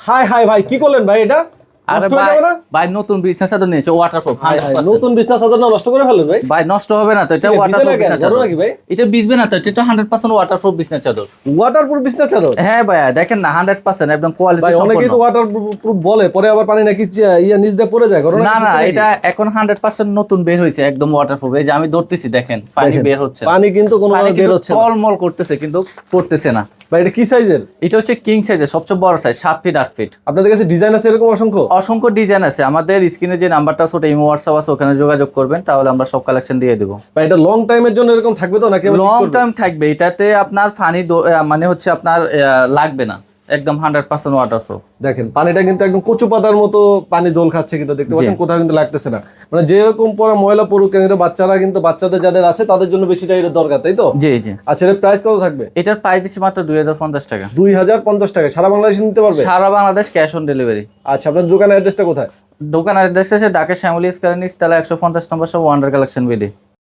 High high ভাই, কি করলেন ভাই এটা? আরে নষ্ট হয়ে ভাই যাবে না? ভাই নতুন বিছনা চাদর নিয়েছে ওয়াটারপ্রুফ হাই হাই, 100%। নতুন বিছনা চাদর না নষ্ট করে ফেললেন ভাই? ভাই নষ্ট হবে না তো, এটা কি, ভিজে ওয়াটারপ্রুফ না কেন? বিছনা বড় চাদর নাকি ভাই? এটা ভিজবে না তো, এটা 100% ওয়াটারপ্রুফ বিছনা চাদর। ওয়াটারপ্রুফ বিছনা চাদর? হ্যাঁ ভাইয়া দেখেন না 100% একদম কোয়ালিটি ভাই অনেকেই সম্পন্ন। তো ওয়াটারপ্রুফ বলে, পরে আবার পানি নাকি ইয়া নিচ দিয়ে পড়ে যায়, ঘটনা না কি না সত্যি নাকি? এটা এখন 100% নতুন বের হয়েছে একদম ওয়াটারপ্রুফ। এই যে আমি ধরতেছি দেখেন পানি দেখেন, বের হচ্ছে না। পানি কিন্তু কোনোভাবে পানি বের কিন্তু হচ্ছে না। টলমল করতেছে কিন্তু পড়তেছে না। ভাই এটা কি সাইজের? এটা হচ্ছে কিং সাইজের সবচেয়ে বড় সাইজ, 7 ফিট 8 ফিট। আপনাদের কাছে ডিজাইন আছে এরকম অসংখ্য? অসংখ্য ডিজাইন আছে, আমাদের স্ক্রিনে যে নাম্বারটা আছে ওটা ইমো হোয়াটসঅ্যাপ আছে, ওখানে যোগাযোগ করবেন তাহলে আমরা সব কালেকশন দিয়ে দেবো। ভাই এটা লং টাইমের জন্য এরকম থাকবে তো নাকি আবার ঠিক লং করবে? টাইম থাকবে, এটাতে আপনার ফানি মানে হচ্ছে আপনার লাগবে না, একদম 100% ওয়াটারপ্রুফ। দেখেন পানিটা কিন্তু একদম কচু পাতার মতো পানি দোল খাচ্ছে, কিন্তু দেখতে পাচ্ছেন কোথাও কিন্তু লাগতেছে না। মানে যেরকম পরে ময়লা পড়ুক কেন, এটা বাচ্চারা কিন্তু বাচ্চাদের যাদের আছে তাদের জন্য বেশিটা এটা দরকার, তাই তো? জি জি। আচ্ছা, এর প্রাইস কত থাকবে? এটার প্রাইস দিচ্ছি মাত্র 2050 টাকা। 2050 টাকা সারা বাংলাদেশে নিতে পারবে? সারা বাংলাদেশ ক্যাশ অন ডেলিভারি। আচ্ছা, আপনার দোকানের অ্যাড্রেসটা কোথায়? দোকান অ্যাড্রেস আছে ঢাকা শ্যামলী স্কয়ার নিচ তলা 150 নম্বর সব ওয়ান্ডার কালেকশন বিডি।